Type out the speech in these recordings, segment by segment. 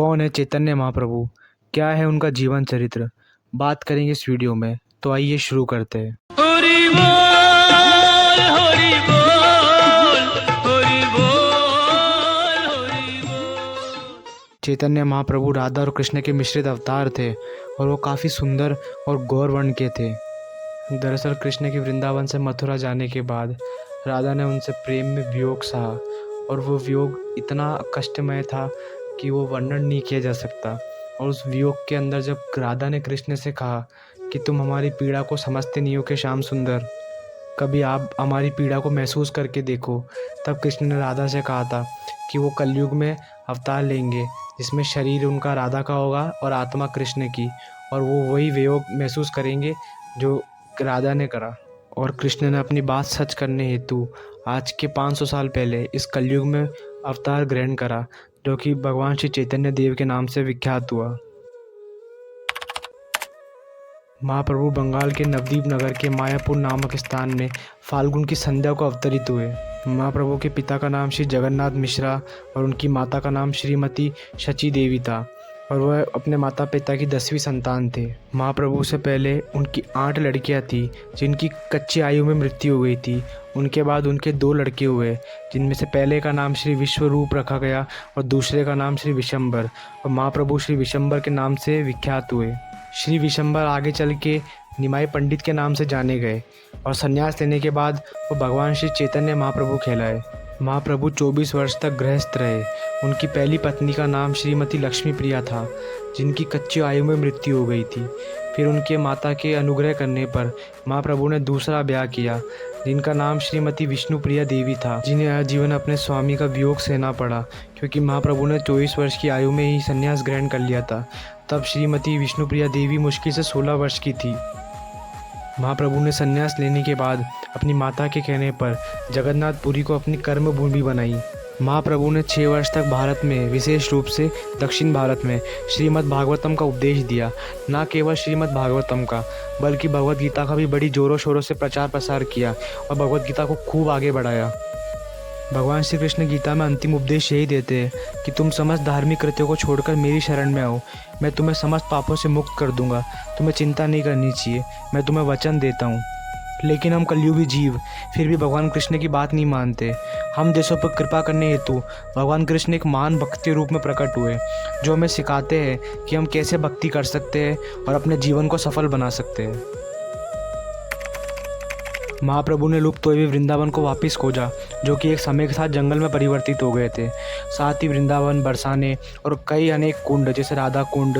कौन है चैतन्य महाप्रभु? क्या है उनका जीवन चरित्र? बात करेंगे इस वीडियो में, तो आइए शुरू करते हैं। हरि बोल हरि बोल हरि बोल हरि बोल। चैतन्य महाप्रभु राधा और कृष्ण के मिश्रित अवतार थे और वो काफ़ी सुंदर और गौर वर्ण के थे। दरअसल कृष्ण के वृंदावन से मथुरा जाने के बाद राधा ने उनसे प्रेम में वियोग सहा और वो वियोग इतना कष्टमय था कि वो वर्णन नहीं किया जा सकता। और उस वियोग के अंदर जब राधा ने कृष्ण से कहा कि तुम हमारी पीड़ा को समझते नहीं हो कि श्याम सुंदर, कभी आप हमारी पीड़ा को महसूस करके देखो, तब कृष्ण ने राधा से कहा था कि वो कलयुग में अवतार लेंगे जिसमें शरीर उनका राधा का होगा और आत्मा कृष्ण की, और वो वही वियोग महसूस करेंगे जो राधा ने करा। और कृष्ण ने अपनी बात सच करने हेतु आज के 500 साल पहले इस कलयुग में अवतार ग्रहण करा, जो कि भगवान श्री चैतन्य देव के नाम से विख्यात हुआ। महाप्रभु बंगाल के नवदीप नगर के मायापुर नामक स्थान में फाल्गुन की संध्या को अवतरित हुए। महाप्रभु के पिता का नाम श्री जगन्नाथ मिश्रा और उनकी माता का नाम श्रीमती शची देवी था और वह अपने माता पिता की 10वीं संतान थे। महाप्रभु से पहले उनकी 8 लड़कियां थीं जिनकी कच्ची आयु में मृत्यु हो गई थी। उनके बाद उनके 2 लड़के हुए, जिनमें से पहले का नाम श्री विश्वरूप रखा गया और दूसरे का नाम श्री विशंबर, और महाप्रभु श्री विशंबर के नाम से विख्यात हुए। श्री विशंबर आगे चल के निमाई पंडित के नाम से जाने गए और संन्यास लेने के बाद वो भगवान श्री चैतन्य महाप्रभु कहलाए। महाप्रभु 24 वर्ष तक गृहस्थ रहे। उनकी पहली पत्नी का नाम श्रीमती लक्ष्मी प्रिया था, जिनकी कच्ची आयु में मृत्यु हो गई थी। फिर उनके माता के अनुग्रह करने पर महाप्रभु ने दूसरा ब्याह किया, जिनका नाम श्रीमती विष्णु प्रिया देवी था, जिन्हें आजीवन अपने स्वामी का वियोग सहना पड़ा क्योंकि महाप्रभु ने 24 वर्ष की आयु में ही संन्यास ग्रहण कर लिया था। तब श्रीमती विष्णु प्रिया देवी मुश्किल से 16 वर्ष की थी। महाप्रभु ने संन्यास लेने के बाद अपनी माता के कहने पर जगन्नाथपुरी को अपनी कर्म भूमि बनाई। महाप्रभु ने 6 वर्ष तक भारत में, विशेष रूप से दक्षिण भारत में श्रीमद् भागवतम का उपदेश दिया। न केवल श्रीमद् भागवतम का, बल्कि भगवद गीता का भी बड़ी जोरों शोरों से प्रचार प्रसार किया और भगवद गीता को खूब आगे बढ़ाया। भगवान श्री कृष्ण गीता में अंतिम उपदेश यही देते हैं कि तुम समस्त धार्मिक कृत्यों को छोड़कर मेरी शरण में आओ, मैं तुम्हें समस्त पापों से मुक्त कर दूंगा, तुम्हें चिंता नहीं करनी चाहिए, मैं तुम्हें वचन देता हूँ। लेकिन हम कलयुगी जीव फिर भी भगवान कृष्ण की बात नहीं मानते। हम देशों पर कृपा करने हेतु भगवान कृष्ण एक महान भक्त के रूप में प्रकट हुए, जो हमें सिखाते हैं कि हम कैसे भक्ति कर सकते हैं और अपने जीवन को सफल बना सकते हैं। महाप्रभु ने लुप्त हुए वृंदावन को वापस खोजा, जो कि एक समय के साथ जंगल में परिवर्तित हो गए थे। साथ ही वृंदावन, बरसाने और कई अनेक कुंड जैसे राधा कुंड,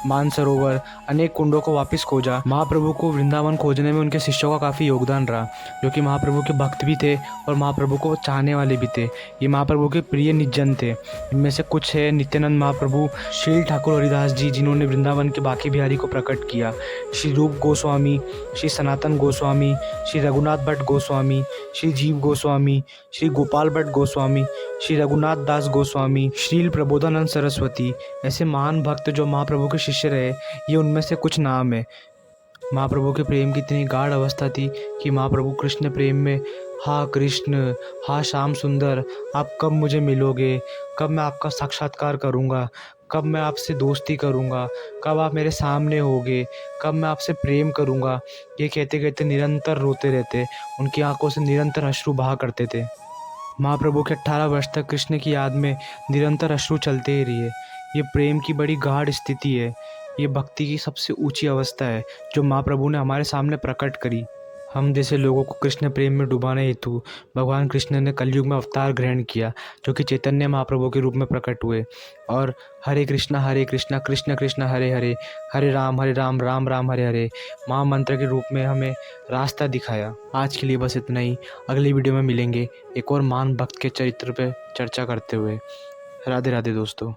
मानसरोवर, अनेक कुंडों को वापस खोजा। महाप्रभु को वृंदावन खोजने में उनके शिष्यों का काफ़ी योगदान रहा, जो कि महाप्रभु के भक्त भी थे और महाप्रभु को चाहने वाले भी थे। ये महाप्रभु के प्रिय निजन थे। इनमें से कुछ है नित्यानंद महाप्रभु, श्री ठाकुर हरिदास जी जिन्होंने वृंदावन के बांके बिहारी को प्रकट किया, श्री रूप गोस्वामी, श्री सनातन गोस्वामी, श्री रघुनाथ भट्ट गोस्वामी, श्री जीव गोस्वामी, श्री गोपाल भट्ट गोस्वामी, श्री रघुनाथ दास गोस्वामी, श्रील प्रबोधानंद सरस्वती। ऐसे महान भक्त जो महाप्रभु के शिष्य रहे, ये उनमें से कुछ नाम है। महाप्रभु के प्रेम की इतनी गाढ़ अवस्था थी कि महाप्रभु कृष्ण प्रेम में हा कृष्ण, हा श्याम सुंदर, आप कब मुझे मिलोगे, कब मैं आपका साक्षात्कार करूँगा, कब मैं आपसे दोस्ती करूँगा, कब आप मेरे सामने होगे, कब मैं आपसे प्रेम करूँगा, ये कहते कहते निरंतर रोते रहते। उनकी आंखों से निरंतर अश्रु बहा करते थे। महाप्रभु के 18 वर्ष तक कृष्ण की याद में निरंतर अश्रु चलते ही रहे। ये प्रेम की बड़ी गाढ़ स्थिति है। ये भक्ति की सबसे ऊंची अवस्था है जो महाप्रभु ने हमारे सामने प्रकट करी। हम जैसे लोगों को कृष्ण प्रेम में डुबाने हेतु भगवान कृष्ण ने कलयुग में अवतार ग्रहण किया, जो कि चैतन्य महाप्रभु के रूप में प्रकट हुए और हरे कृष्णा कृष्ण कृष्ण हरे हरे, हरे राम राम राम हरे हरे महामंत्र के रूप में हमें रास्ता दिखाया। आज के लिए बस इतना ही। अगली वीडियो में मिलेंगे एक और महान भक्त के चरित्र पर चर्चा करते हुए। राधे राधे दोस्तों।